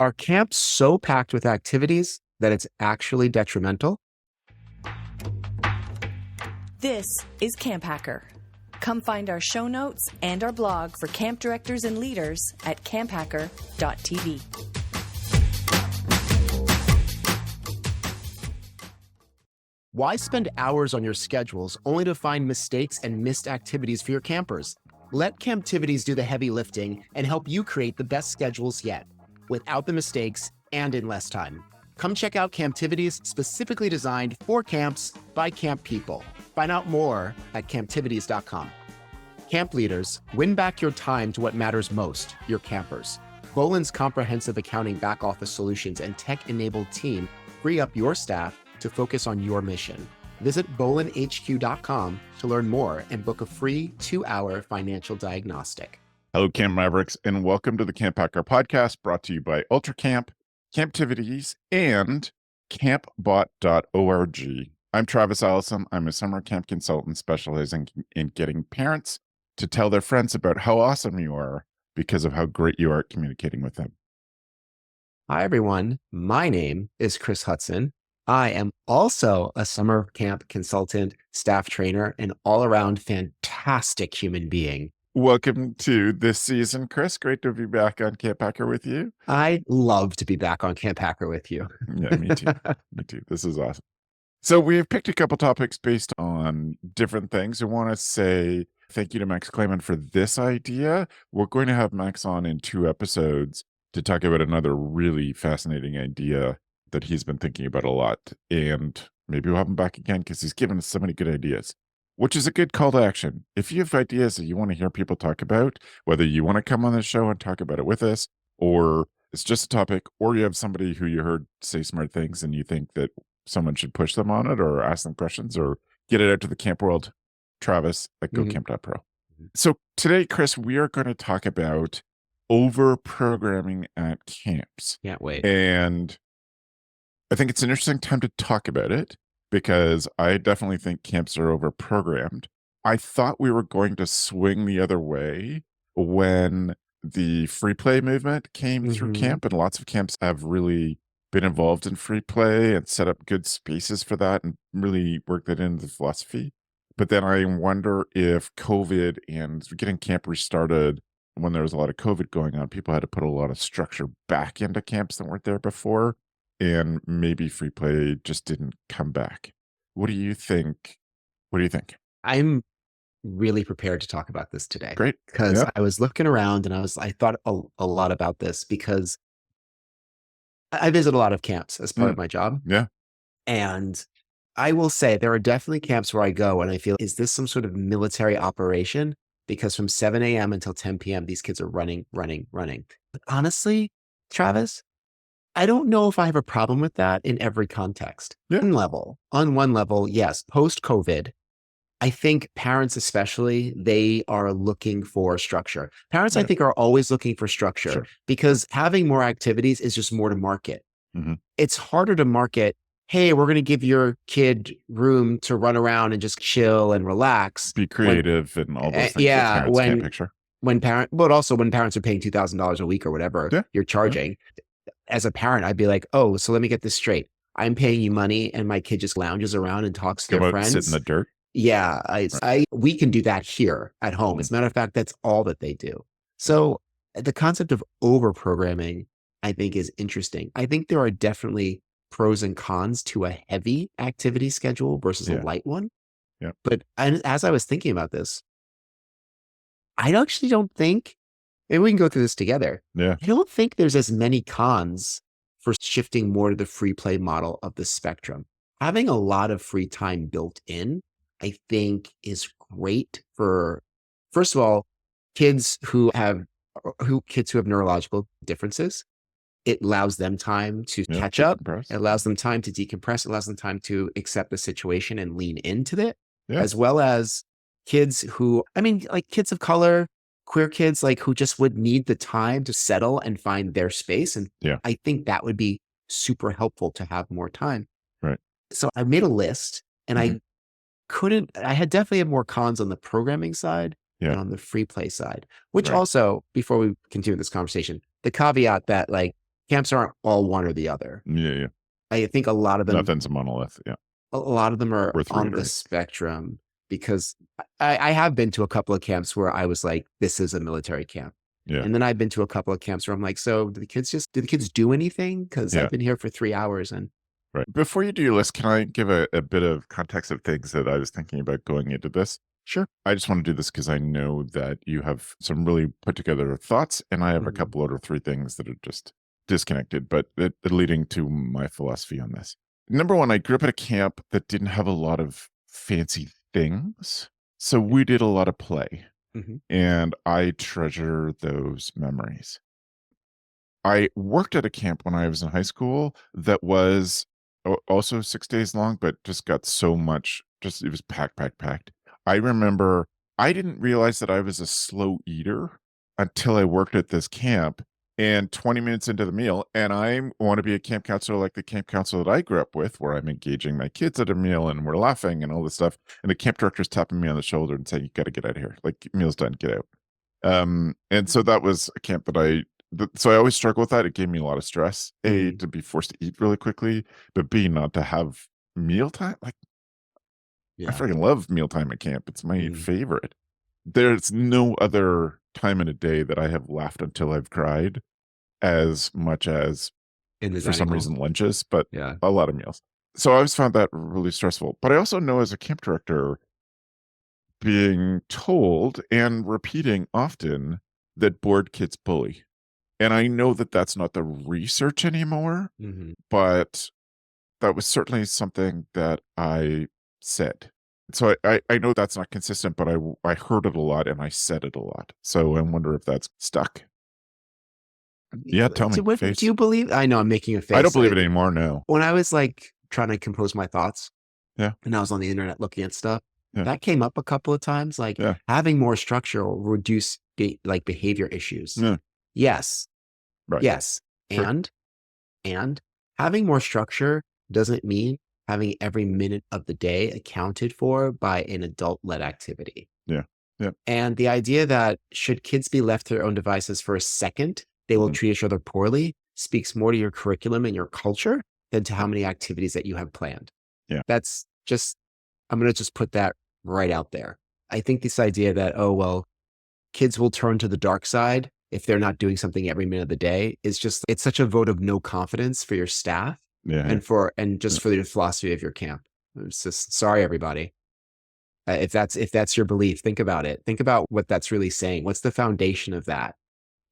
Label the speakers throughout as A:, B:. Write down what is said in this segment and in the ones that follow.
A: Are camps so packed with activities that it's actually detrimental?
B: This is CampHacker. Come find our show notes and our blog for camp directors and leaders at camphacker.tv.
A: Why spend hours on your schedules only to find mistakes and missed activities for your campers? Let Camptivities do the heavy lifting and help you create the best schedules yet, without the mistakes and in less time. Come check out Camptivities, specifically designed for camps by camp people. Find out more at camptivities.com. Camp leaders, win back your time to what matters most, your campers. Bolin's comprehensive accounting back office solutions and tech-enabled team free up your staff to focus on your mission. Visit bolinhq.com to learn more and book a free 2-hour financial diagnostic.
C: Hello, Camp Mavericks, and welcome to the CampHacker podcast brought to you by UltraCamp, Camptivities, and campbot.org. I'm Travis Allison. I'm a summer camp consultant specializing in getting parents to tell their friends about how awesome you are because of how great you are at communicating with them.
A: Hi, everyone. My name is Chris Hudson. I am also a summer camp consultant, staff trainer, and all-around fantastic human being.
C: Welcome to this season, Chris. Great to be back on CampHacker with you.
A: I love to be back on CampHacker with you.
C: Yeah, me too. Me too. This is awesome. So we have picked a couple topics based on different things. I want to say thank you to Max Clayman for this idea. We're going to have Max on in 2 episodes to talk about another really fascinating idea that he's been thinking about a lot. And maybe we'll have him back again because he's given us so many good ideas, which is a good call to action. If you have ideas that you want to hear people talk about, whether you want to come on the show and talk about it with us, or it's just a topic, or you have somebody who you heard say smart things and you think that someone should push them on it or ask them questions or get it out to the camp world, Travis at gocamp.pro. So today, Chris, we are going to talk about over-programming at camps.
A: Can't wait.
C: And I think it's an interesting time to talk about it because I definitely think camps are over-programmed. I thought we were going to swing the other way when the free play movement came through camp, and lots of camps have really been involved in free play and set up good spaces for that and really worked that into the philosophy. But then I wonder if COVID and getting camp restarted when there was a lot of COVID going on, people had to put a lot of structure back into camps that weren't there before. And maybe free play just didn't come back. What do you think? What do you think?
A: I'm really prepared to talk about this today.
C: Great.
A: Because I was looking around and I thought a lot about this because I visit a lot of camps as part of my job.
C: Yeah.
A: And I will say there are definitely camps where I go and I feel, is this some sort of military operation? Because from 7 a.m. until 10 p.m., these kids are running. But honestly, Travis, I don't know if I have a problem with that in every context.
C: Yeah.
A: On one level, yes, post-COVID, I think parents especially, they are looking for structure. Parents, I think, are always looking for structure because having more activities is just more to market. It's harder to market, hey, we're going to give your kid room to run around and just chill and relax.
C: Be creative and all those things that parents can't picture.
A: But also when parents are paying $2,000 a week or whatever you're charging. As a parent, I'd be like, oh, so let me get this straight. I'm paying you money and my kid just lounges around and talks to their friends.
C: Sit in the dirt.
A: Yeah, we can do that here at home. As a matter of fact, that's all that they do. So the concept of over-programming, I think, is interesting. I think there are definitely pros and cons to a heavy activity schedule versus a light one.
C: Yeah.
A: But as I was thinking about this, I actually don't think, maybe we can go through this together.
C: Yeah.
A: I don't think there's as many cons for shifting more to the free play model of the spectrum. Having a lot of free time built in, I think, is great for, first of all, kids who have neurological differences. It allows them time to catch up. It allows them time to decompress. It allows them time to accept the situation and lean into it, as well as kids who, kids of color, queer kids, who just would need the time to settle and find their space. And I think that would be super helpful to have more time.
C: Right.
A: So I made a list and I definitely had more cons on the programming side than on the free play side, which also, before we continue this conversation, the caveat that camps aren't all one or the other.
C: Yeah.
A: I think a lot of them,
C: Nothing's a monolith. Yeah.
A: a lot of them are
C: Worth
A: on the
C: reiterating.
A: spectrum, because I have been to a couple of camps where I was like, this is a military camp.
C: Yeah.
A: And then I've been to a couple of camps where I'm like, so do the kids do anything? Because
C: Yeah.
A: I've been here for 3 hours and
C: Right. Before you do your list, can I give a bit of context of things that I was thinking about going into this?
A: sure.
C: I just want to do this because I know that you have some really put together thoughts, and I have a
A: Mhm.
C: couple or 3 things that are just disconnected, but leading to my philosophy on this. Number one, I grew up at a camp that didn't have a lot of fancy things. So we did a lot of play,
A: Mhm.
C: and I treasure those memories. I worked at a camp when I was in high school that was also 6 days long, but just got so much, just it was packed. I remember I didn't realize that I was a slow eater until I worked at this camp, and 20 minutes into the meal, and I want to be a camp counselor like the camp counselor that I grew up with, where I'm engaging my kids at a meal and we're laughing and all this stuff. And the camp director's tapping me on the shoulder and saying, "You got to get out of here. Like, meal's done, get out." And so that was a camp that so I always struggle with that. It gave me a lot of stress. A,
A: Mhm.
C: to be forced to eat really quickly, but B, not to have mealtime. Like, I
A: Yeah.
C: freaking love mealtime at camp. It's my
A: Mhm.
C: favorite. There's no other time in a day that I have laughed until I've cried as much as,
A: In the
C: for some
A: dining hall.
C: reason, lunches, but
A: Yeah.
C: a lot of meals. So I always found that really stressful. But I also know as a camp director, being told and repeating often that bored kids bully. And I know that that's not the research anymore,
A: Mhm.
C: but that was certainly something that I said. So I know that's not consistent, but I heard it a lot and I said it a lot. So I wonder if that's stuck. Yeah, tell me.
A: Do
C: Face.
A: you believe? I know I'm making a
C: I don't
A: face.
C: believe it anymore. No.
A: When I was like trying to compose my thoughts
C: Yeah.
A: and I was on the internet looking at stuff,
C: Yeah.
A: that came up a couple of times. Like
C: Yeah.
A: having more structure will reduce like behavior issues.
C: Yeah.
A: Yes.
C: Right.
A: Yes.
C: Sure.
A: And having more structure doesn't mean having every minute of the day accounted for by an adult-led activity.
C: Yeah. Yeah.
A: And the idea that should kids be left to their own devices for a second, they will
C: Mhm.
A: treat each other poorly, speaks more to your curriculum and your culture than to how many activities that you have planned.
C: Yeah.
A: That's just, I'm going to just put that right out there. I think this idea that, oh, well, kids will turn to the dark side if they're not doing something every minute of the day is just, it's such a vote of no confidence for your staff
C: Yeah.
A: and just for the philosophy of your camp. It's just, sorry, everybody. If that's your belief, think about it. Think about what that's really saying. What's the foundation of that?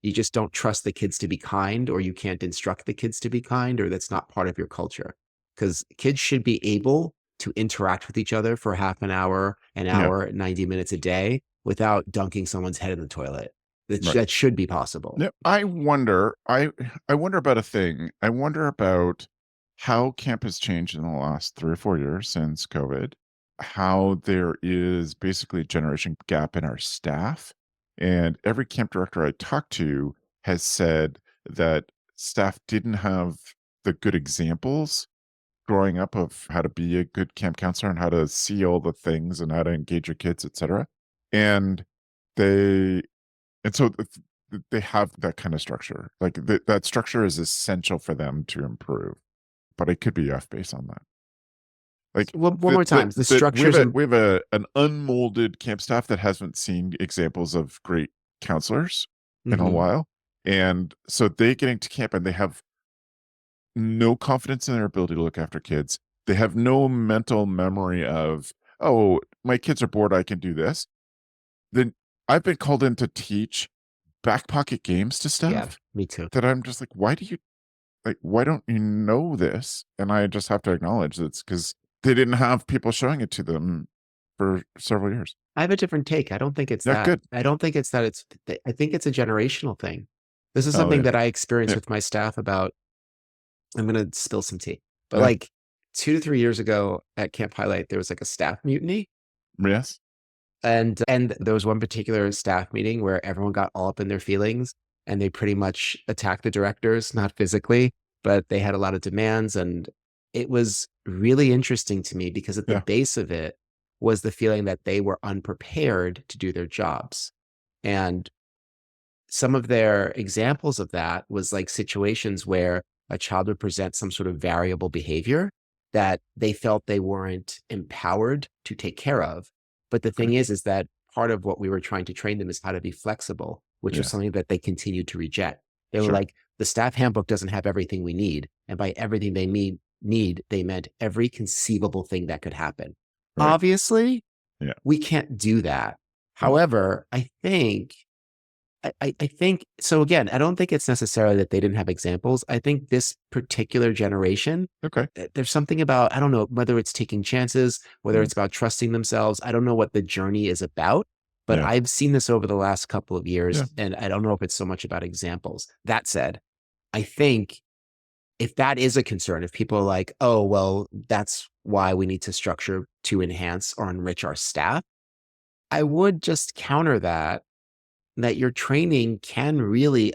A: You just don't trust the kids to be kind, or you can't instruct the kids to be kind, or that's not part of your culture. Because kids should be able to interact with each other for half an
C: Yeah.
A: hour, 90 minutes a day without dunking someone's head in the toilet.
C: Right.
A: That should be possible.
C: Yeah, I wonder. I wonder about a thing. I wonder about how camp has changed in the last 3 or 4 years since COVID. How there is basically a generation gap in our staff, and every camp director I talk to has said that staff didn't have the good examples growing up of how to be a good camp counselor and how to see all the things and how to engage your kids, etc. And they and so they have that kind of structure. Like that structure is essential for them to improve. But I could be off base on that. Like
A: One more time, the
C: we
A: structures
C: have
A: and
C: an unmolded camp staff that hasn't seen examples of great counselors in a
A: Mhm.
C: while, and so they get into camp and they have no confidence in their ability to look after kids. They have no mental memory of, oh, my kids are bored, I can do this. Then I've been called in to teach back pocket games to
A: Yeah,
C: staff
A: me too.
C: that I'm just like, why don't you know this? And I just have to acknowledge that's because they didn't have people showing it to them for several years.
A: I have a different take. I don't think it's
C: Yeah,
A: that.
C: good.
A: I don't think it's that. I think it's a generational thing. This is
C: Oh,
A: something
C: yeah.
A: that I experienced
C: Yeah.
A: with my staff about. I'm going to spill some tea, but
C: Yeah.
A: like 2 to 3 years ago at Camp Highlight, there was like a staff mutiny.
C: Yes.
A: And there was one particular staff meeting where everyone got all up in their feelings and they pretty much attacked the directors, not physically, but they had a lot of demands. And it was really interesting to me because at the
C: Yeah.
A: base of it was the feeling that they were unprepared to do their jobs. And some of their examples of that was like situations where a child would present some sort of variable behavior that they felt they weren't empowered to take care of. But the thing is that part of what we were trying to train them is how to be flexible, which was something that they continued to reject. They were like, the staff handbook doesn't have everything we need. And by everything they need, they meant every conceivable thing that could happen.
C: Right.
A: Obviously, we can't do that. However, I think so. Again, I don't think it's necessarily that they didn't have examples. I think this particular generation, there's something about, I don't know whether it's taking chances, whether it's about trusting themselves. I don't know what the journey is about, but I've seen this over the last couple of years, and I don't know if it's so much about examples. That said, I think if that is a concern, if people are like, oh, well, that's why we need to structure to enhance or enrich our staff, I would just counter that your training can really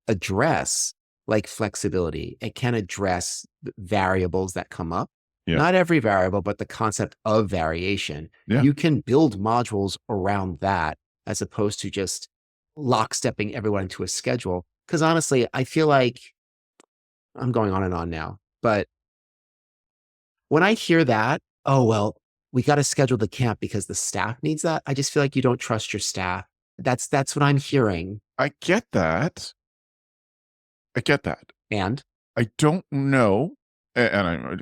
A: address like flexibility. It can address variables that come up. Not every variable, but the concept of variation. You can build modules around that as opposed to just lockstepping everyone into a schedule. Because honestly, I feel like I'm going on and on now, but when I hear that, oh, well, we got to schedule the camp because the staff needs that, I just feel like you don't trust your staff. That's what I'm hearing.
C: I get that.
A: And
C: I don't know, and I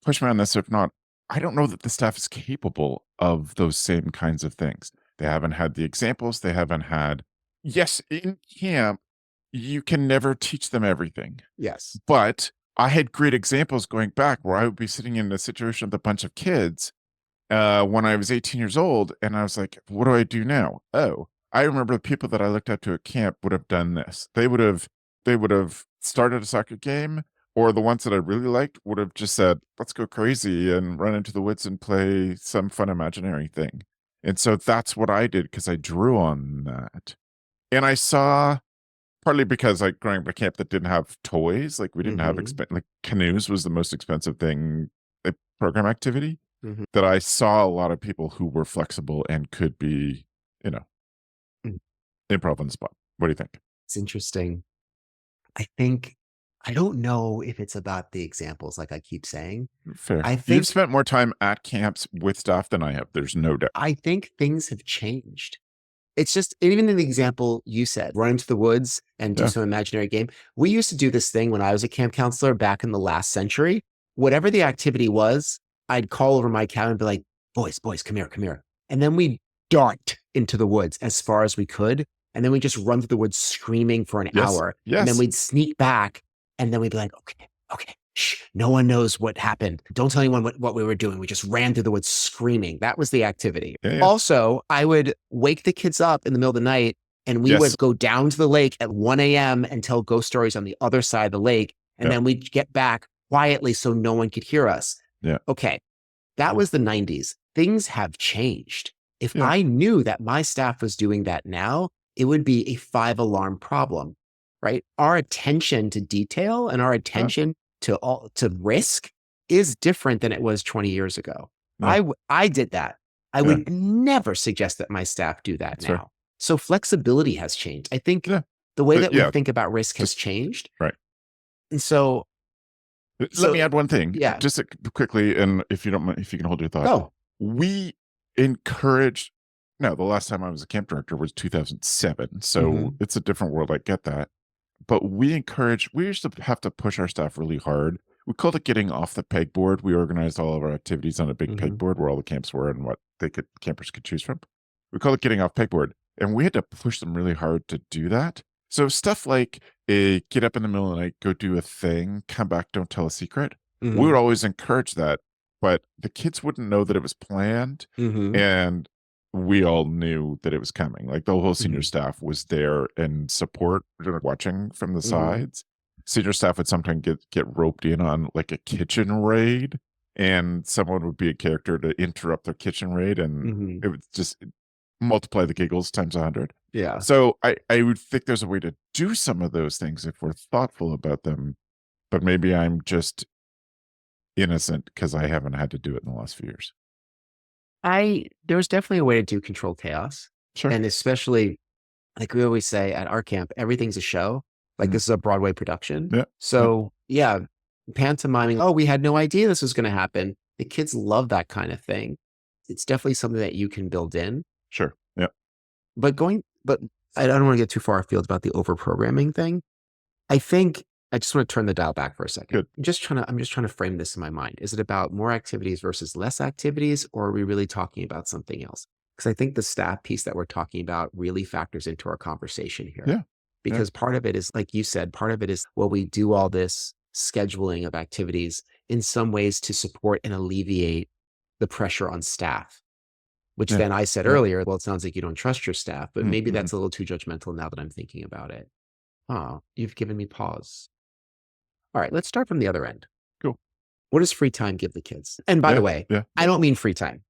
C: push me on this, if not, I don't know that the staff is capable of those same kinds of things. They haven't had the examples. They haven't had, yes, in camp, you can never teach them everything.
A: Yes.
C: But I had great examples going back where I would be sitting in a situation with a bunch of kids when I was 18 years old, and I was like, what do I do now? Oh, I remember the people that I looked up to at camp would have done this. They would have started a soccer game, or the ones that I really liked would have just said, let's go crazy and run into the woods and play some fun imaginary thing. And so that's what I did, because I drew on that. And I saw, partly because like growing up at camp that didn't have toys, like we didn't have like canoes was the most expensive thing, a program activity, that I saw a lot of people who were flexible and could be, improv on the spot. What do you think?
A: It's interesting. I don't know if it's about the examples, like I keep saying.
C: Fair.
A: I think
C: You've spent more time at camps with staff than I have. There's no doubt.
A: I think things have changed. It's just, even in the example you said, run into the woods and do some imaginary game. We used to do this thing when I was a camp counselor back in the last century. Whatever the activity was, I'd call over my cabin and be like, boys, come here. And then we'd dart into the woods as far as we could. And then we'd just run through the woods screaming for an hour. And then we'd sneak back. And then we'd be like, okay, shh, no one knows what happened. Don't tell anyone what we were doing. We just ran through the woods screaming. That was the activity. Also, I would wake the kids up in the middle of the night, and we would go down to the lake at 1 a.m. and tell ghost stories on the other side of the lake. And then we'd get back quietly so no one could hear us. Okay, that was the 90s. Things have changed. If I knew that my staff was doing that now, it would be a 5-alarm problem, right? Our attention to detail and our attention to risk is different than it was 20 years ago. I did that. I would never suggest that my staff do that now. Right. So flexibility has changed. I think the way that we think about risk has changed.
C: Right.
A: And so
C: let me add one thing. Just quickly, and if you don't mind, if you can hold your thought. We encourage, the last time I was a camp director was 2007. So it's a different world. I get that. But we used to have to push our staff really hard. We called it getting off the pegboard. We organized all of our activities on a big pegboard where all the camps were and what campers could choose from. We called it getting off pegboard. And we had to push them really hard to do that. So stuff like get up in the middle of the night, go do a thing, come back, don't tell a secret. We would always encourage that. But the kids wouldn't know that it was planned. And we all knew that it was coming. Like the whole senior staff was there in support, watching from the sides. Senior staff would sometimes get roped in on like a kitchen raid, and someone would be a character to interrupt their kitchen raid, and it would just multiply the giggles times 100.
A: Yeah.
C: So I would think there's a way to do some of those things if we're thoughtful about them, but maybe I'm just innocent because I haven't had to do it in the last few years.
A: There's definitely a way to do controlled chaos.
C: Sure.
A: And especially, like we always say at our camp, everything's a show. Like this is a Broadway production.
C: Yeah.
A: So yeah, pantomiming, oh, we had no idea this was going to happen. The kids love that kind of thing. It's definitely something that you can build in.
C: Sure. Yeah.
A: But I don't want to get too far afield about the overprogramming thing. I think I just want to turn the dial back for a second.
C: Good.
A: I'm just trying to frame this in my mind. Is it about more activities versus less activities, or are we really talking about something else? Because I think the staff piece that we're talking about really factors into our conversation here.
C: Yeah.
A: Because part of it is, like you said, part of it is, well, we do all this scheduling of activities in some ways to support and alleviate the pressure on staff, which then I said earlier, well, it sounds like you don't trust your staff, but maybe that's a little too judgmental now that I'm thinking about it. Oh, you've given me pause. All right, let's start from the other end.
C: Cool.
A: What does free time give the kids? And by the way, I don't mean free time.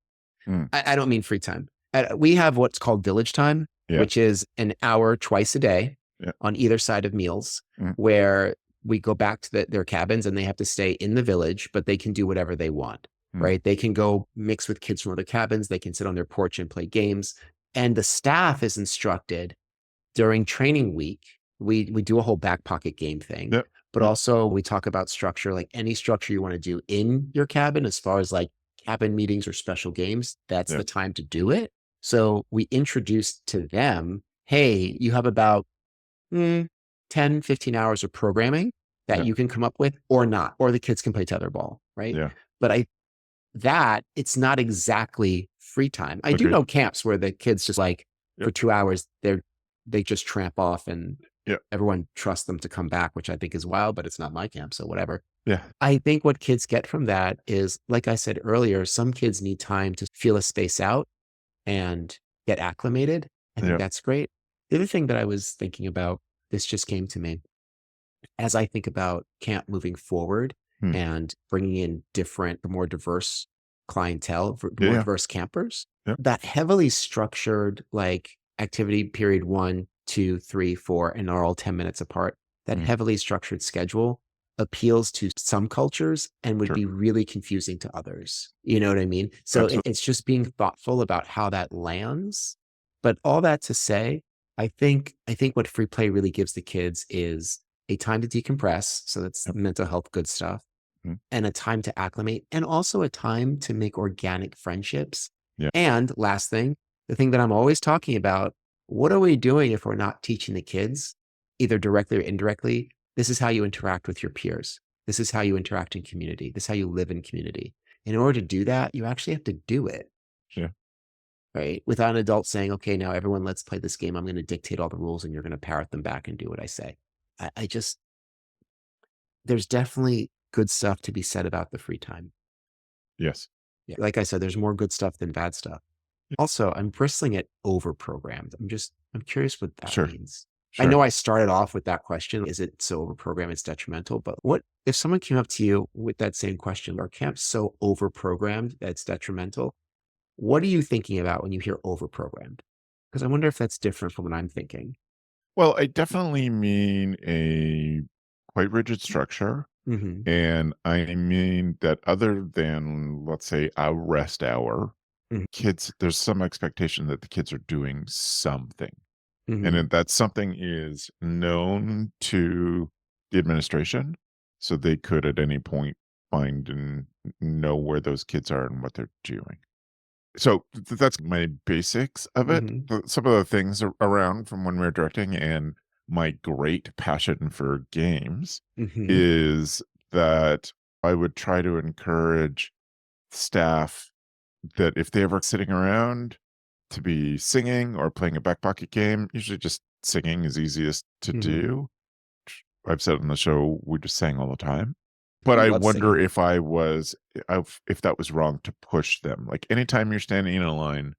A: I don't mean free time. We have what's called village time, which is an hour twice a day on either side of meals, where we go back to their cabins and they have to stay in the village, but they can do whatever they want, right? They can go mix with kids from other cabins. They can sit on their porch and play games. And the staff is instructed during training week. We do a whole back pocket game thing, but also we talk about structure, like any structure you want to do in your cabin, as far as like cabin meetings or special games, that's the time to do it. So we introduce to them, hey, you have about 10, 15 hours of programming that you can come up with or not, or the kids can play tetherball, right? Yeah. But it's not exactly free time. I do know camps where the kids just like for 2 hours, they just tramp off and everyone trusts them to come back, which I think is wild, but it's not my camp, so whatever. Yeah. I think what kids get from that is, like I said earlier, some kids need time to feel a space out and get acclimated. I think that's great. The other thing that I was thinking about, this just came to me, as I think about camp moving forward and bringing in different, more diverse clientele, more diverse campers, that heavily structured, like activity period 1, 2, 3, 4, and are all 10 minutes apart. That heavily structured schedule appeals to some cultures and would be really confusing to others. You know what I mean? So it's just being thoughtful about how that lands. But all that to say, I think what free play really gives the kids is a time to decompress. So that's mental health, good stuff, and a time to acclimate, and also a time to make organic friendships. Yeah. And last thing, the thing that I'm always talking about, what are we doing if we're not teaching the kids, either directly or indirectly? This is how you interact with your peers. This is how you interact in community. This is how you live in community. In order to do that, you actually have to do it. Yeah. Right? Without an adult saying, okay, now everyone, let's play this game. I'm going to dictate all the rules and you're going to parrot them back and do what I say. There's definitely good stuff to be said about the free time.
C: Yes.
A: Yeah. Like I said, there's more good stuff than bad stuff. Also, I'm bristling at overprogrammed. I'm curious what that means. Sure. I know I started off with that question. Is it so overprogrammed it's detrimental? But what if someone came up to you with that same question? Are camps so overprogrammed that it's detrimental? What are you thinking about when you hear overprogrammed? Because I wonder if that's different from what I'm thinking.
C: Well, I definitely mean a quite rigid structure. And I mean that other than, let's say, a rest hour, kids, there's some expectation that the kids are doing something. And that something is known to the administration, so they could at any point find and know where those kids are and what they're doing. So that's my basics of it. Some of the things around from when we were directing and my great passion for games is that I would try to encourage staff that if they ever sitting around to be singing or playing a back pocket game, usually just singing is easiest to do. I've said on the show, we just sang all the time. But I wonder singing. if that was wrong to push them. Like anytime you're standing in a line,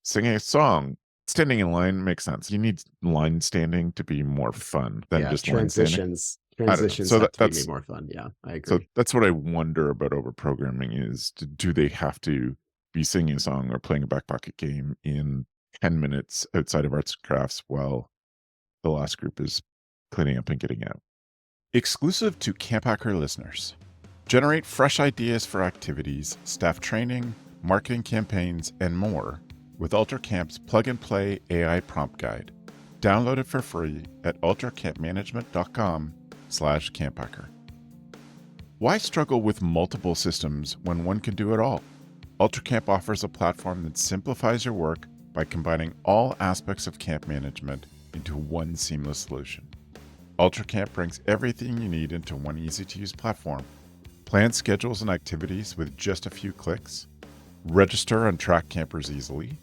C: singing a song, standing in line makes sense. You need line standing to be more fun than just
A: transitions. Transitions
C: so
A: have to be more fun. Yeah, I agree.
C: So that's what I wonder about overprogramming is, do they have to be singing a song or playing a back pocket game in 10 minutes outside of arts and crafts while the last group is cleaning up and getting out? Exclusive to CampHacker listeners. Generate fresh ideas for activities, staff training, marketing campaigns, and more with AlterCamp's plug-and-play AI prompt guide. Download it for free at ultracampmanagement.com/CampHacker. Why struggle with multiple systems when one can do it all? UltraCamp offers a platform that simplifies your work by combining all aspects of camp management into one seamless solution. UltraCamp brings everything you need into one easy-to-use platform. Plan schedules and activities with just a few clicks. Register and track campers easily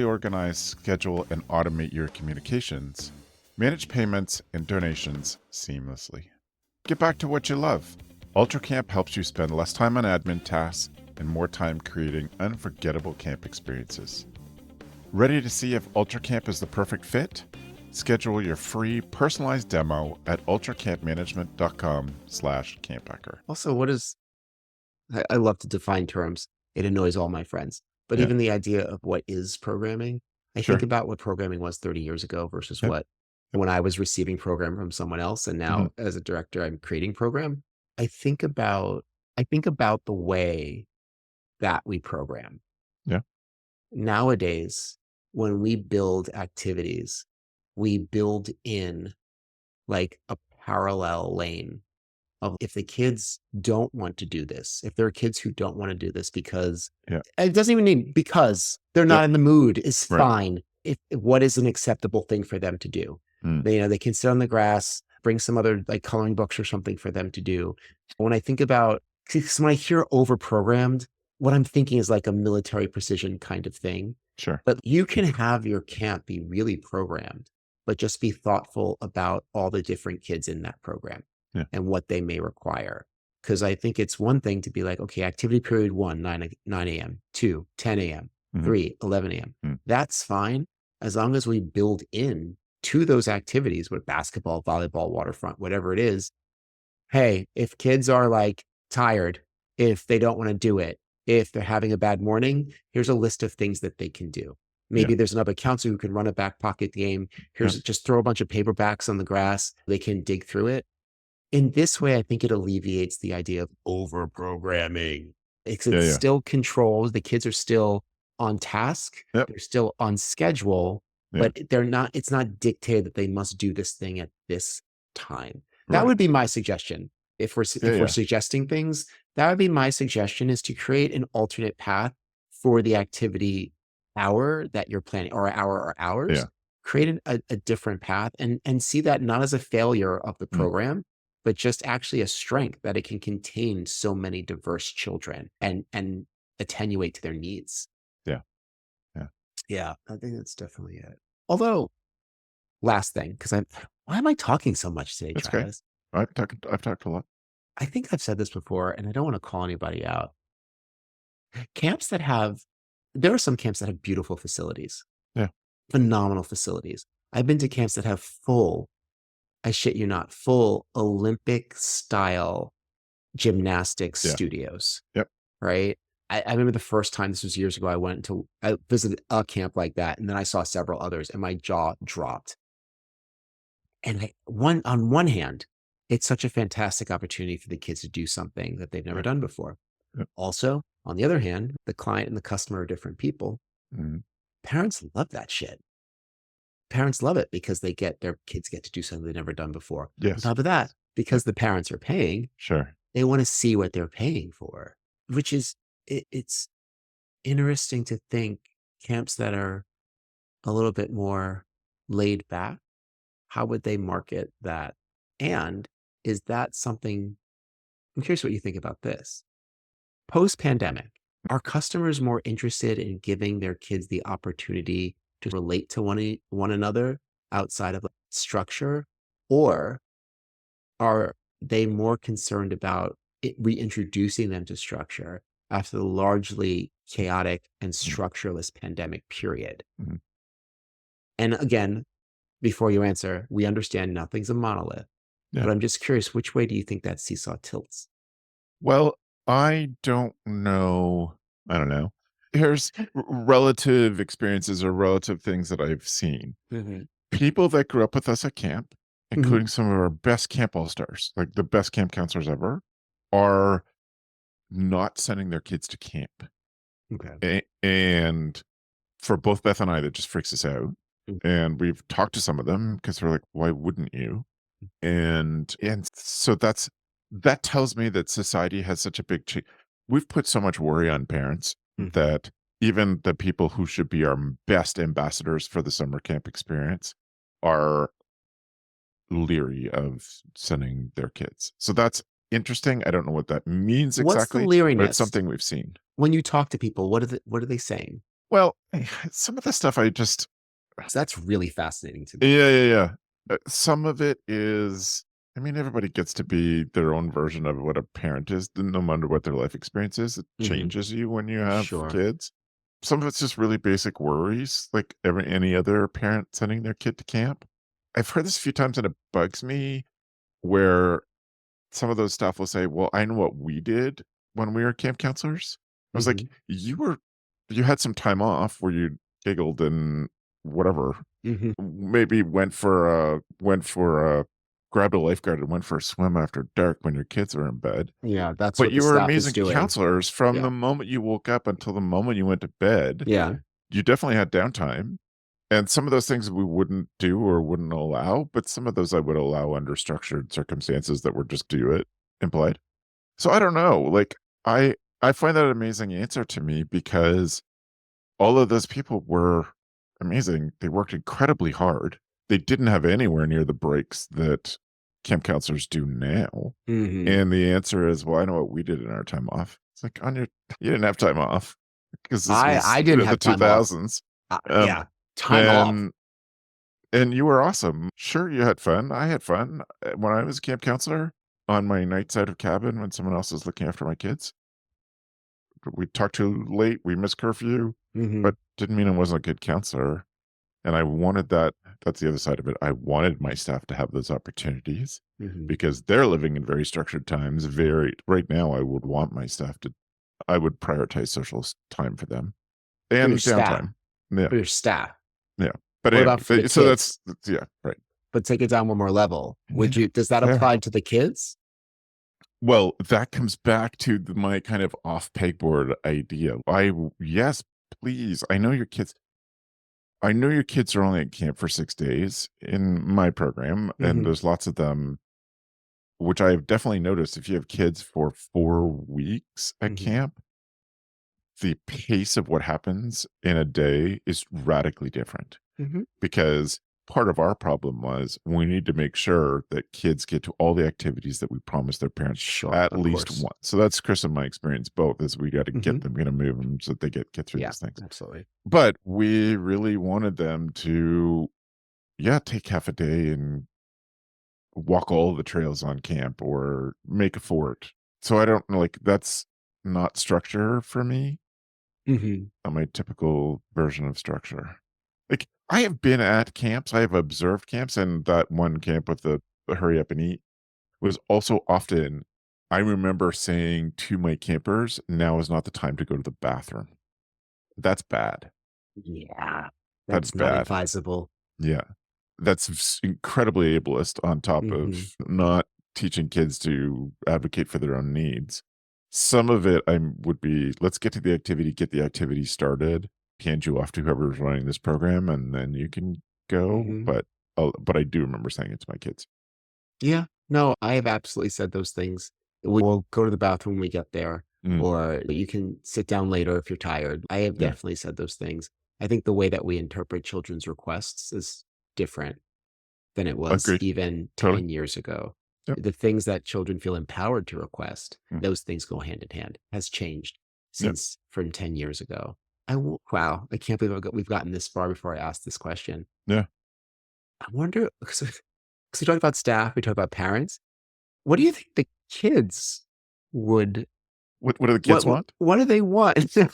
C: organize, schedule, and automate your communications. Manage payments and donations seamlessly. Get back to what you love. UltraCamp helps you spend less time on admin tasks and more time creating unforgettable camp experiences. Ready to see if UltraCamp is the perfect fit? Schedule your free personalized demo at ultracampmanagement.com/CampHacker.
A: Also, I love to define terms. It annoys all my friends. But
C: Yeah.
A: even the idea of what is programming, I
C: Sure.
A: think about what programming was 30 years ago versus
C: Yep.
A: what when I was receiving program from someone else, and now as a director, I'm creating program. I think about the way that we program.
C: Yeah.
A: Nowadays, when we build activities, we build in like a parallel lane of if the kids don't want to do this, if there are kids who don't want to do this because
C: Yeah.
A: it doesn't even mean because they're not in the mood is
C: Right.
A: fine. If what is an acceptable thing for them to do? They can sit on the grass, bring some other like coloring books or something for them to do. When I think about, because when I hear overprogrammed, what I'm thinking is like a military precision kind of thing.
C: Sure.
A: But you can have your camp be really programmed, but just be thoughtful about all the different kids in that program.
C: Yeah.
A: And what they may require. Because I think it's one thing to be like, okay, activity period 1, 9 a.m., 2, 10 a.m., 3, 11 a.m. That's fine as long as we build in to those activities with basketball, volleyball, waterfront, whatever it is. Hey, if kids are like tired, if they don't want to do it, if they're having a bad morning, here's a list of things that they can do. Maybe there's another counselor who can run a back pocket game. Here's just throw a bunch of paperbacks on the grass. They can dig through it. In this way, I think it alleviates the idea of overprogramming. It still controls, the kids are still on task, they're still on schedule, but it's not dictated that they must do this thing at this time. That would be my suggestion. If we're suggesting things, that would be my suggestion, is to create an alternate path for the activity hour that you're planning, or hour or hours.
C: Yeah.
A: Create a different path and see that not as a failure of the program, but just actually a strength that it can contain so many diverse children and attenuate to their needs. Yeah, I think that's definitely it. Although, last thing, because why am I talking so much today,
C: That's
A: Travis?
C: I've talked a lot.
A: I think I've said this before, and I don't want to call anybody out. There are some camps that have beautiful facilities.
C: Yeah.
A: Phenomenal facilities. I've been to camps that have I shit you not, full Olympic style gymnastics studios.
C: Yep.
A: Right. I remember the first time, this was years ago, I visited a camp like that, and then I saw several others, and my jaw dropped. And on one hand, it's such a fantastic opportunity for the kids to do something that they've never done before.
C: Yep.
A: Also, on the other hand, the client and the customer are different people. Parents love that shit. Parents love it because their kids get to do something they've never done before.
C: Yes.
A: On top of that, because the parents are paying, they want to see what they're paying for, which is, it's interesting to think camps that are a little bit more laid back, how would they market that? And is that something, I'm curious what you think about this. Post-pandemic, are customers more interested in giving their kids the opportunity to relate to one another outside of structure, or are they more concerned about reintroducing them to structure after the largely chaotic and structureless pandemic period? And again, before you answer, we understand nothing's a monolith, but I'm just curious, which way do you think that seesaw tilts?
C: Well, I don't know. I don't know. Here's relative experiences or relative things that I've seen. People that grew up with us at camp, including some of our best camp all-stars, like the best camp counselors ever, are not sending their kids to camp.
A: Okay.
C: And for both Beth and I, that just freaks us out. And we've talked to some of them because we're like, why wouldn't you? And so that tells me that society has such a big change. We've put so much worry on parents that even the people who should be our best ambassadors for the summer camp experience are leery of sending their kids. So that's interesting. I don't know what that means
A: What's the
C: exactly, but it's
A: leeriness?
C: something we've seen.
A: When you talk to people, what are they saying?
C: Well, some of the stuff I just,
A: 'Cause that's really fascinating to me.
C: yeah. Some of it is, I mean, everybody gets to be their own version of what a parent is, no matter what their life experience is. It changes you when you have
A: Sure.
C: kids. Some of it's just really basic worries, like any other parent sending their kid to camp. I've heard this a few times and it bugs me where some of those staff will say, well, I know what we did when we were camp counselors. I was like, you had some time off where you giggled and whatever, maybe grabbed a lifeguard and went for a swim after dark when your kids were in bed.
A: Yeah, that's
C: But
A: what
C: you
A: the
C: were
A: staff is
C: amazing
A: doing.
C: counselors from
A: Yeah.
C: the moment you woke up until the moment you went to bed.
A: Yeah.
C: You definitely had downtime. And some of those things we wouldn't do or wouldn't allow, but some of those I would allow under structured circumstances that were just do it implied. So I don't know. Like I find that an amazing answer to me because all of those people were amazing. They worked incredibly hard. They didn't have anywhere near the breaks that camp counselors do now. And the answer is, well, I know what we did in our time off. It's like you didn't have time off because this was
A: I didn't have
C: the
A: time off.
C: 2000s.
A: Yeah, time off.
C: And you were awesome. Sure, you had fun. I had fun when I was a camp counselor on my nights out of cabin when someone else was looking after my kids. We talked too late. We missed curfew, but didn't mean I wasn't a good counselor. And I wanted that. That's the other side of it. I wanted my staff to have those opportunities because they're living in very structured times. Right now, I would want my staff I would prioritize social time for them and
A: your staff.
C: downtime. Yeah.
A: For your staff.
C: Yeah. But
A: What
C: anyway,
A: about for the
C: so
A: kids?
C: yeah, right.
A: But take it down one more level. Does that apply to the kids?
C: Well, that comes back to my kind of off pegboard idea. Yes, please. I know your kids are only at camp for 6 days in my program, and there's lots of them, which I've definitely noticed. If you have kids for 4 weeks at camp, the pace of what happens in a day is radically different because part of our problem was we need to make sure that kids get to all the activities that we promised their parents at least once. So that's Chris and my experience both is we got to get them, going to move them so that they get through these things.
A: Absolutely.
C: But we really wanted them to, take half a day and walk all the trails on camp or make a fort. So I don't that's not structure for me. Not my typical version of structure. Like I have been at camps, I have observed camps, and that one camp with the hurry up and eat was also often, I remember saying to my campers, now is not the time to go to the bathroom. That's bad.
A: Yeah.
C: That's
A: That's not
C: bad.
A: advisable.
C: Yeah. That's incredibly ableist on top of not teaching kids to advocate for their own needs. Some of it would be, let's get to the activity, get the activity started, hand you off to whoever's running this program, and then you can go. But I do remember saying it to my kids.
A: Yeah. No, I have absolutely said those things. We'll go to the bathroom when we get there, or you can sit down later if you're tired. I have definitely said those things. I think the way that we interpret children's requests is different than it was even 10 years ago. The things that children feel empowered to request, those things go hand in hand, has changed since from 10 years ago. Wow, I can't believe we've gotten this far before I asked this question.
C: Yeah.
A: I wonder, because we talked about staff, we talked about parents. What do you think the kids would?
C: What do the kids want?
A: What do they want? Maybe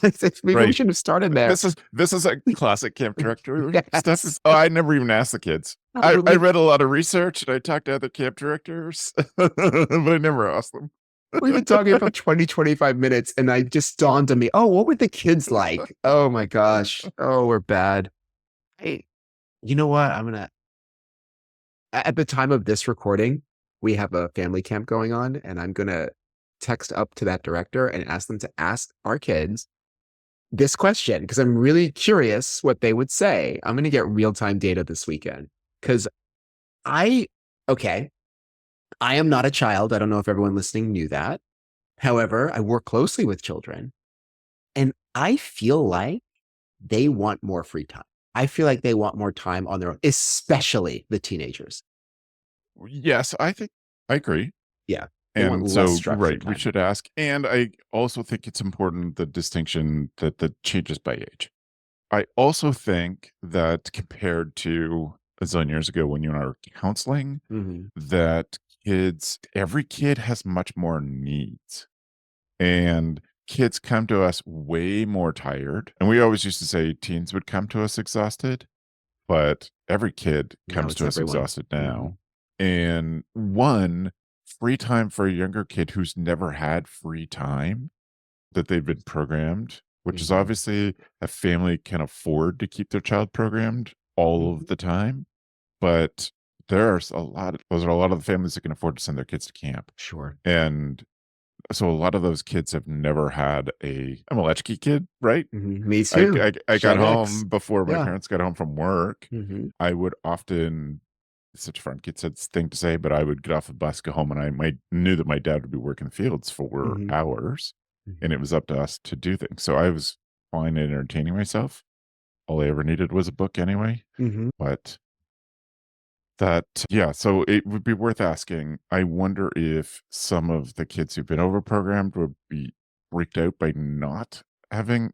A: we should have started there.
C: This is a classic camp director stuff. I never even asked the kids. I read a lot of research and I talked to other camp directors, but I never asked them.
A: We've been talking for 20, 25 minutes and I just dawned on me, oh, what would the kids like? Oh my gosh. Oh, we're bad. Hey, you know what? At the time of this recording, we have a family camp going on and I'm going to text up to that director and ask them to ask our kids, this question because I'm really curious what they would say. I'm going to get real-time data this weekend because okay, I am not a child. I don't know if everyone listening knew that. However, I work closely with children and I feel like they want more free time. I feel like they want more time on their own, especially the teenagers.
C: Yes, I think I agree.
A: Yeah. They want
C: And
A: less
C: so,
A: structured
C: we
A: time.
C: should ask. And I also think it's important the distinction that changes by age. I also think that compared to a zillion years ago when you and I were counseling,
A: Mhm.
C: that every kid has much more needs. And kids come to us way more tired. And we always used to say teens would come to us exhausted, but every kid
A: Now
C: comes
A: it's
C: to us
A: everyone.
C: exhausted
A: Mhm.
C: now. And free time for a younger kid who's never had free time that they've been programmed, which is
A: Mhm.
C: obviously a family can afford to keep their child programmed all of
A: Mhm.
C: the time. But those are a lot of the families that can afford to send their kids to camp.
A: Sure.
C: And so a lot of those kids have never had I'm a latchkey kid, right?
A: Mhm. Me too.
C: I got
A: Gen X.
C: home before my
A: Yeah.
C: parents got home from work.
A: Mhm.
C: I would often, it's such a fun kid thing to say, but I would get off the bus, go home, and knew that my dad would be working the fields for
A: Mhm.
C: hours, and
A: Mhm.
C: it was up to us to do things. So I was fine at entertaining myself. All I ever needed was a book anyway.
A: Mhm.
C: But yeah, so it would be worth asking. I wonder if some of the kids who've been overprogrammed would be freaked out by not having,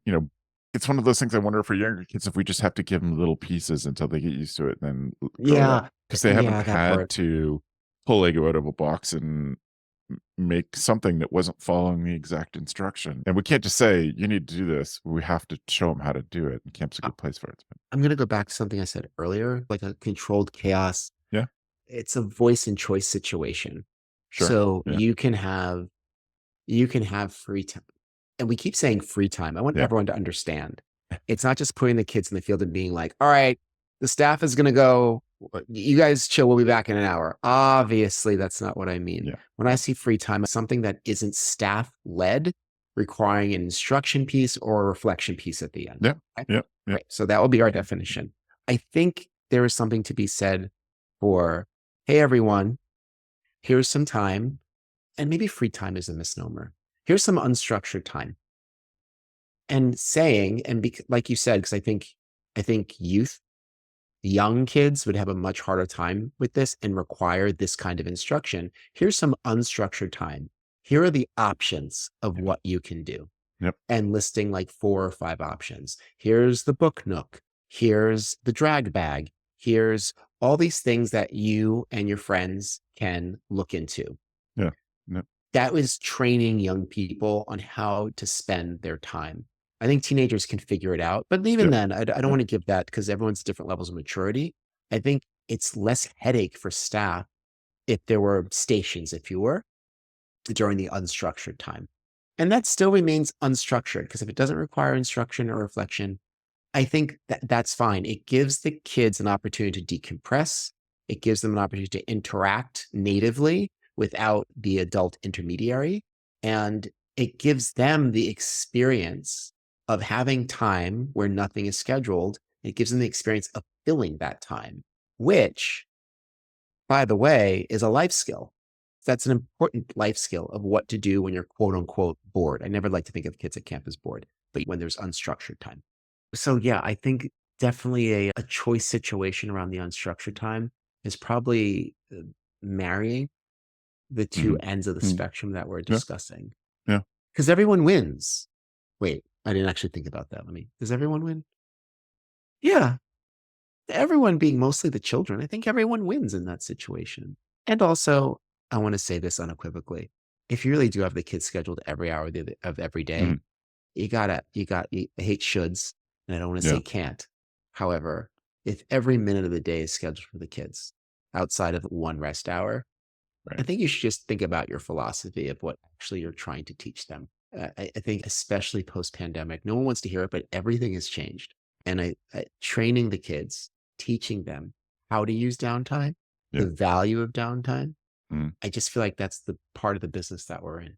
C: it's one of those things. I wonder for younger kids if we just have to give them little pieces until they get used to it and then grow it up
A: Yeah.
C: because they haven't
A: Yeah, that
C: had
A: part.
C: to pull Lego out of a box and make something that wasn't following the exact instruction. And we can't just say, you need to do this. We have to show them how to do it. And camp's a
A: I
C: good place for it.
A: I'm gonna go back to something I said earlier, like a controlled chaos.
C: Yeah,
A: It's a voice and choice situation.
C: sure.
A: So
C: Yeah,
A: you can have free time. And we keep saying free time. I want
C: yeah,
A: everyone to understand. It's not just putting the kids in the field and being like, all right, the staff is gonna go. You guys chill. We'll be back in an hour. Obviously, that's not what I mean.
C: yeah,
A: When I see free time, it's something that isn't staff led, requiring an instruction piece or a reflection piece at the end.
C: yeah,
A: Okay?
C: yeah, yeah.
A: Great. So that will be our definition. I think there is something to be said for, hey, everyone, here's some time. And maybe free time is a misnomer. Here's some unstructured time. And saying, like you said, because I think young kids would have a much harder time with this and require this kind of instruction. Here's some unstructured time. Here are the options of what you can do.
C: Yep.
A: And listing like 4 or 5 options. Here's the book nook. Here's the drag bag. Here's all these things that you and your friends can look into.
C: Yeah. No.
A: That was training young people on how to spend their time. I think teenagers can figure it out, but even
C: Yep.
A: then, I don't
C: Yep.
A: want to give that because everyone's different levels of maturity. I think it's less headache for staff if there were stations, if you were, during the unstructured time. And that still remains unstructured because if it doesn't require instruction or reflection, I think that that's fine. It gives the kids an opportunity to decompress. It gives them an opportunity to interact natively without the adult intermediary. And it gives them the experience of having time where nothing is scheduled. It gives them the experience of filling that time, which, by the way, is a life skill. That's an important life skill of what to do when you're quote unquote bored. I never like to think of kids at camp as bored, but when there's unstructured time. So yeah, I think definitely a choice situation around the unstructured time is probably marrying the two
C: Mhm.
A: ends of the
C: Mhm.
A: spectrum that we're
C: Yeah.
A: discussing.
C: Yeah.
A: Because everyone wins. Wait, I didn't actually think about that. Does everyone win? Yeah, everyone being mostly the children. I think everyone wins in that situation. And also, I want to say this unequivocally. If you really do have the kids scheduled every hour of every day,
C: Mhm.
A: I hate shoulds, and I don't want to say
C: Yeah.
A: can't. However, if every minute of the day is scheduled for the kids outside of one rest hour, I
C: Right.
A: think you should just think about your philosophy of what actually you're trying to teach them. I think, especially post pandemic, no one wants to hear it, but everything has changed. And training the kids, teaching them how to use downtime,
C: Yeah.
A: the value of downtime.
C: Mhm.
A: I just feel like that's the part of the business that we're in.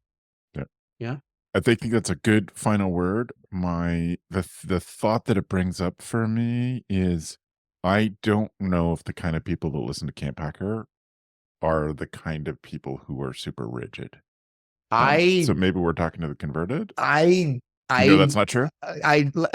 C: Yeah.
A: Yeah.
C: I think that's a good final word. The thought that it brings up for me is I don't know if the kind of people that listen to CampHacker are the kind of people who are super rigid.
A: I,
C: So maybe we're talking to the converted.
A: I,
C: You know,
A: I,
C: that's not true.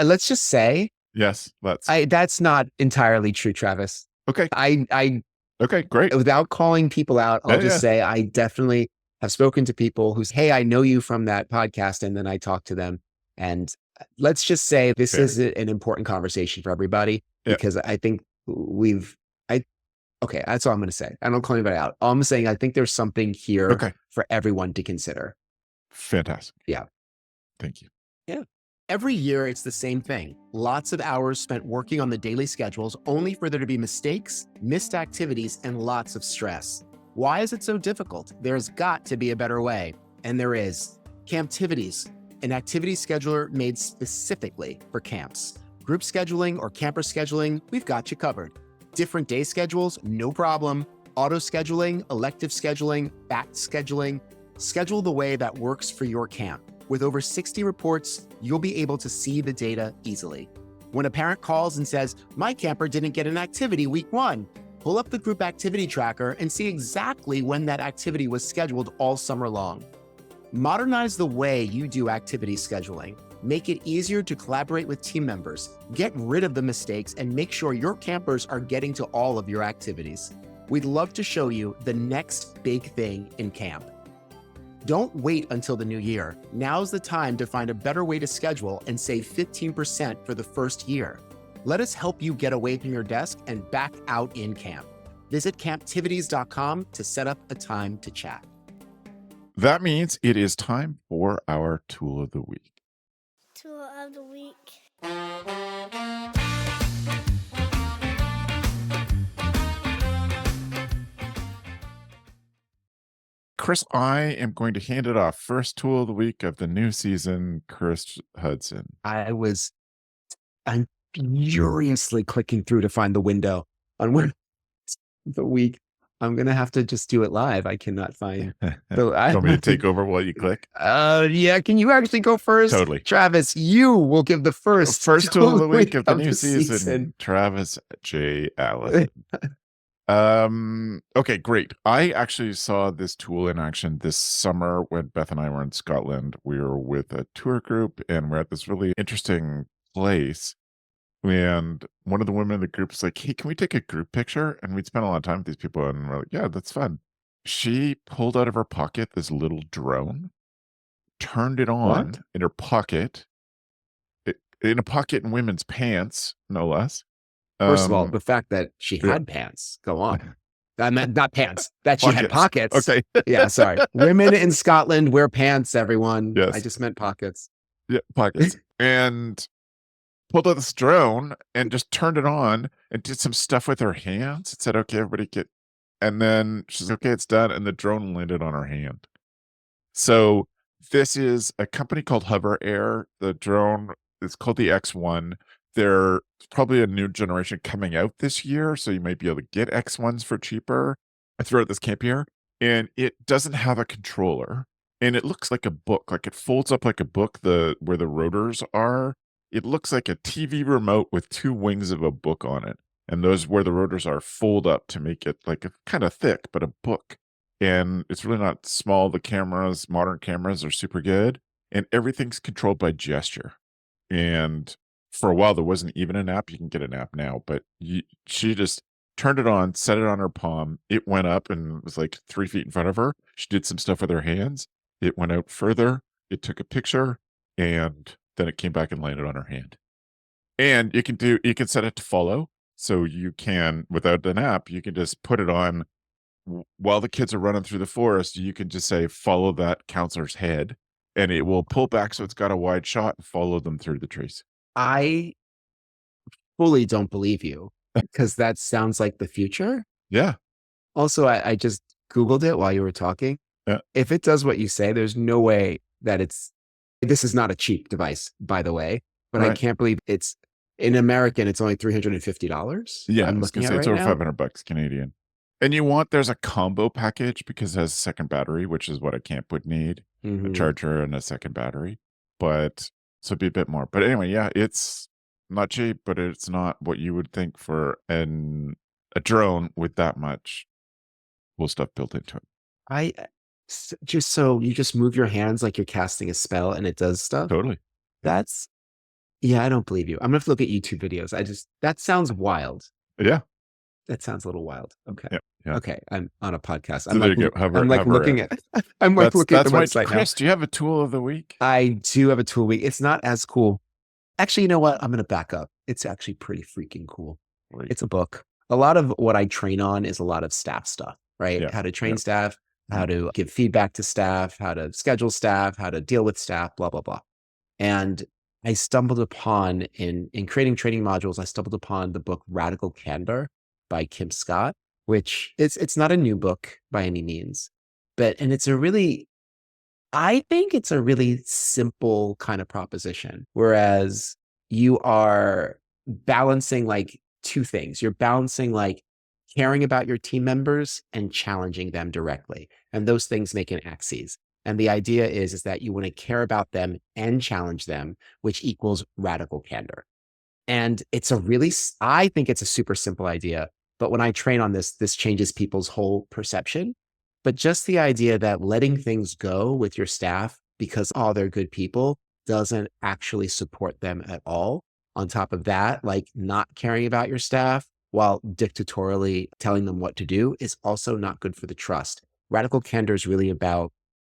A: let's just say,
C: Yes, let's.
A: that's not entirely true, Travis.
C: Okay.
A: I,
C: Okay, great.
A: without calling people out, I'll
C: Yeah,
A: just
C: yeah.
A: say I definitely have spoken to people who's, hey, I know you from that podcast. And then I talk to them. And let's just say this
C: Fair.
A: is an important conversation for everybody
C: Yeah.
A: because I think okay, that's all I'm going to say. I don't call anybody out. All I'm saying, I think there's something here
C: Okay.
A: for everyone to consider.
C: Fantastic.
A: Yeah.
C: Thank you.
A: Yeah. Every year, it's the same thing. Lots of hours spent working on the daily schedules, only for there to be mistakes, missed activities, and lots of stress. Why is it so difficult? There's got to be a better way. And there is. Camptivities, an activity scheduler made specifically for camps. Group scheduling or camper scheduling, we've got you covered. Different day schedules, no problem. Auto scheduling, elective scheduling, batch scheduling. Schedule the way that works for your camp. With over 60 reports, you'll be able to see the data easily. When a parent calls and says, my camper didn't get an activity week 1, pull up the group activity tracker and see exactly when that activity was scheduled all summer long. Modernize the way you do activity scheduling. Make it easier to collaborate with team members. Get rid of the mistakes and make sure your campers are getting to all of your activities. We'd love to show you the next big thing in camp. Don't wait until the new year. Now's the time to find a better way to schedule and save 15% for the first year. Let us help you get away from your desk and back out in camp. Visit camptivities.com to set up a time to chat.
C: That means it is time for our tool of the week.
D: Tool of the week.
C: Chris, I am going to hand it off. First tool of the week of the new season, Chris Hudson.
A: I'm furiously clicking through to find the window on when the week. I'm going to have to just do it live. I cannot find
C: You want me to take over while you click?
A: Yeah. Can you actually go first?
C: Totally.
A: Travis, you will give the first
C: tool of the week of the new
A: season.
C: season. Travis J. Allison. Okay, great. I actually saw this tool in action this summer when Beth and I were in Scotland. We were with a tour group and we're at this really interesting place. And one of the women in the group was like, hey, can we take a group picture? And we'd spent a lot of time with these people and we're like, yeah, that's fun. She pulled out of her pocket this little drone, turned it on in her pocket, in a pocket in women's pants, no less.
A: First of all, the fact that she had pants, go on. I meant not pants, that she had pockets.
C: Okay.
A: Yeah, sorry. Women in Scotland wear pants, everyone.
C: Yes.
A: I just meant pockets.
C: Yeah, pockets. And pulled out this drone and just turned it on and did some stuff with her hands. It said, okay, everybody get. And then she's like, okay, it's done. And the drone landed on her hand. So this is a company called Hover Air. The drone is called the X1. There's probably a new generation coming out this year. So you might be able to get X1s for cheaper. I threw out this camp here. And it doesn't have a controller. And it looks like a book. Like it folds up like a book, where the rotors are. It looks like a TV remote with 2 wings of a book on it. And those where the rotors are fold up to make it like a kind of thick, but a book. And it's really not small. The cameras, modern cameras are super good. And everything's controlled by gesture. And for a while, there wasn't even an app. You can get an app now. But she just turned it on, set it on her palm. It went up and was like 3 feet in front of her. She did some stuff with her hands. It went out further. It took a picture. And then it came back and landed on her hand. And you can set it to follow. So you can, without an app, you can just put it on while the kids are running through the forest. You can just say, follow that counselor's head, and it will pull back so it's got a wide shot and follow them through the trees.
A: I fully don't believe you because that sounds like the future.
C: Yeah.
A: Also, I just Googled it while you were talking.
C: Yeah.
A: If it does what you say, there's no way that this is not a cheap device, by the way, but I can't believe it's in American. It's only $350.
C: Yeah.
A: I'm
C: I was
A: looking
C: going to
A: at
C: say
A: right
C: it's over
A: now.
C: $500 Canadian. And there's a combo package because it has a second battery, which is what a camp would need, a charger and a second battery. But so it'd be a bit more. But anyway, yeah, it's not cheap, but it's not what you would think for a drone with that much cool stuff built into it.
A: Just so you just move your hands like you're casting a spell and it does stuff.
C: Totally.
A: Yeah, I don't believe you. I'm gonna have to look at YouTube videos. That sounds wild.
C: Yeah.
A: That sounds a little wild. Okay.
C: Yeah.
A: Okay. I'm on a podcast.
C: So there you go.
A: I'm looking at the website
C: Chris,
A: now.
C: do you have a tool of the week?
A: I do have a tool week. It's not as cool. Actually, you know what? I'm going to back up. It's actually pretty freaking cool.
C: Great.
A: It's a book. A lot of what I train on is a lot of staff stuff, right?
C: Yeah.
A: How to train staff, how to give feedback to staff, how to schedule staff, how to deal with staff, blah, blah, blah. And I stumbled upon in creating training modules, I stumbled upon the book Radical Candor by Kim Scott, which it's not a new book by any means, and I think it's a really simple kind of proposition, whereas you are balancing like two things. You're balancing like caring about your team members and challenging them directly. And those things make an axis. And the idea is that you want to care about them and challenge them, which equals radical candor. And I think it's a super simple idea. But when I train on this changes people's whole perception. But just the idea that letting things go with your staff because they're good people doesn't actually support them at all. On top of that, like not caring about your staff while dictatorially telling them what to do is also not good for the trust. Radical candor is really about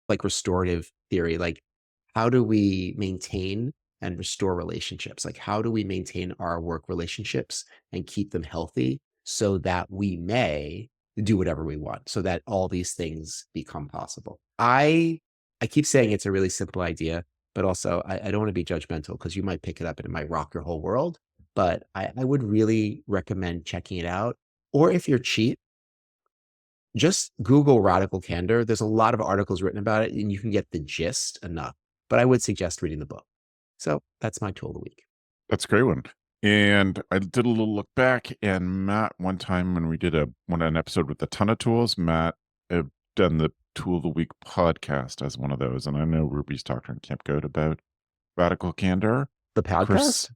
A: like restorative theory. Like, how do we maintain and restore relationships? Like, how do we maintain our work relationships and keep them healthy so that we may do whatever we want, so that all these things become possible? I keep saying it's a really simple idea, but also I don't want to be judgmental because you might pick it up and it might rock your whole world. But I would really recommend checking it out. Or if you're cheap, just Google radical candor. There's a lot of articles written about it and you can get the gist enough. But I would suggest reading the book. So that's my tool of the week.
C: That's a great one. And I did a little look back, and Matt, one time when we did an episode with a ton of tools, Matt had done the Tool of the Week podcast as one of those. And I know Ruby's talked on Camp Code about Radical Candor.
A: The podcast?
C: Chris,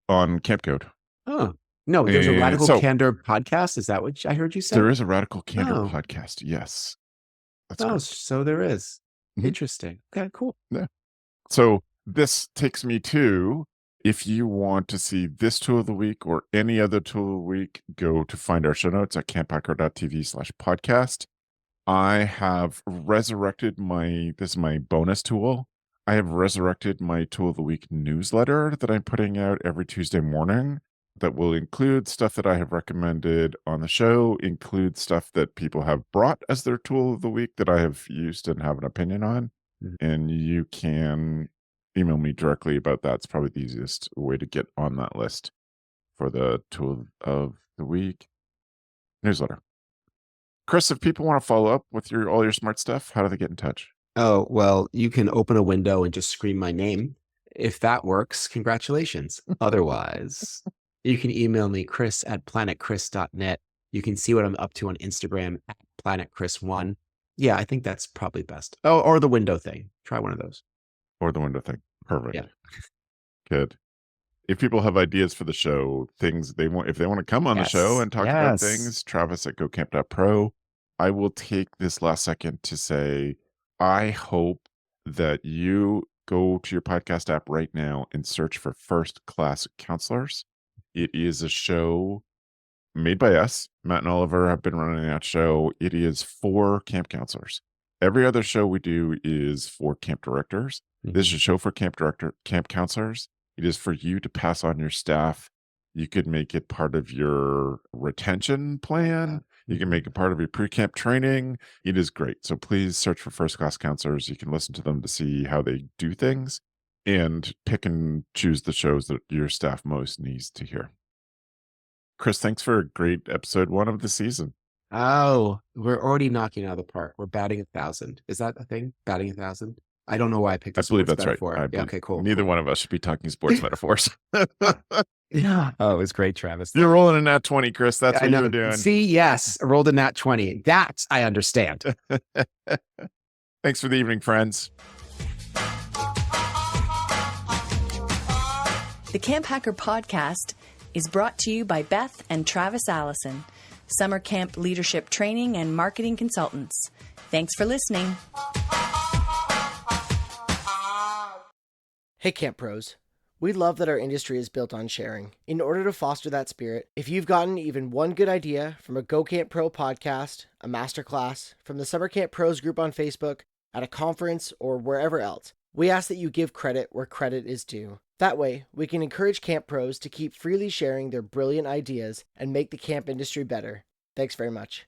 C: on Camp Code.
A: Oh, no, there's a Radical Candor podcast. Is that what I heard you say?
C: There is a Radical Candor podcast. Yes.
A: That's great. So there is. Interesting. Okay, cool.
C: Yeah. So this takes me to, if you want to see this tool of the week or any other tool of the week, go to find our show notes at camphacker.tv/podcast. I have resurrected this is my bonus tool. I have resurrected my tool of the week newsletter that I'm putting out every Tuesday morning that will include stuff that I have recommended on the show, include stuff that people have brought as their tool of the week that I have used and have an opinion on. And you can email me directly about that. It's probably the easiest way to get on that list for the tool of the week newsletter. Chris, if people want to follow up with all your smart stuff, how do they get in touch?
A: Oh, well, you can open a window and just scream my name. If that works, congratulations. Otherwise, you can email me, chris@planetchris.net. You can see what I'm up to on Instagram at planetchris1. Yeah, I think that's probably best. Oh, or the window thing. Try one of those.
C: Or the window thing. Perfect.
A: Yeah.
C: Good. If people have ideas for the show, things if they want to come on the show and talk about things, Travis at gocamp.pro. I will take this last second to say, I hope that you go to your podcast app right now and search for First Class Counselors. It is a show made by us. Matt and Oliver have been running that show. It is for camp counselors. Every other show we do is for camp directors. This is a show for camp counselors. It is for you to pass on your staff. You could make it part of your retention plan. You can make it part of your pre-camp training. It is great. So please search for First Class Counselors. You can listen to them to see how they do things and pick and choose the shows that your staff most needs to hear. Chris, thanks for a great episode 1 of the season.
A: Oh, we're already knocking it out of the park. We're batting 1,000. Is that a thing? Batting 1,000? I don't know why I picked a
C: I believe
A: sports
C: that's
A: metaphor.
C: right.
A: Yeah, okay, cool.
C: Neither one of us should be talking sports metaphors.
A: Yeah.
E: Oh, it was great, Travis.
C: You're rolling a nat 20, Chris. That's
A: I
C: what
A: know.
C: you're doing.
A: See, yes, I rolled a nat 20. That I understand.
C: Thanks for the evening, friends.
B: The Camp Hacker podcast is brought to you by Beth and Travis Allison, summer camp leadership training and marketing consultants. Thanks for listening.
F: Hey Camp Pros, we love that our industry is built on sharing. In order to foster that spirit, if you've gotten even one good idea from a Go Camp Pro podcast, a masterclass, from the Summer Camp Pros group on Facebook, at a conference, or wherever else, we ask that you give credit where credit is due. That way, we can encourage camp pros to keep freely sharing their brilliant ideas and make the camp industry better. Thanks very much.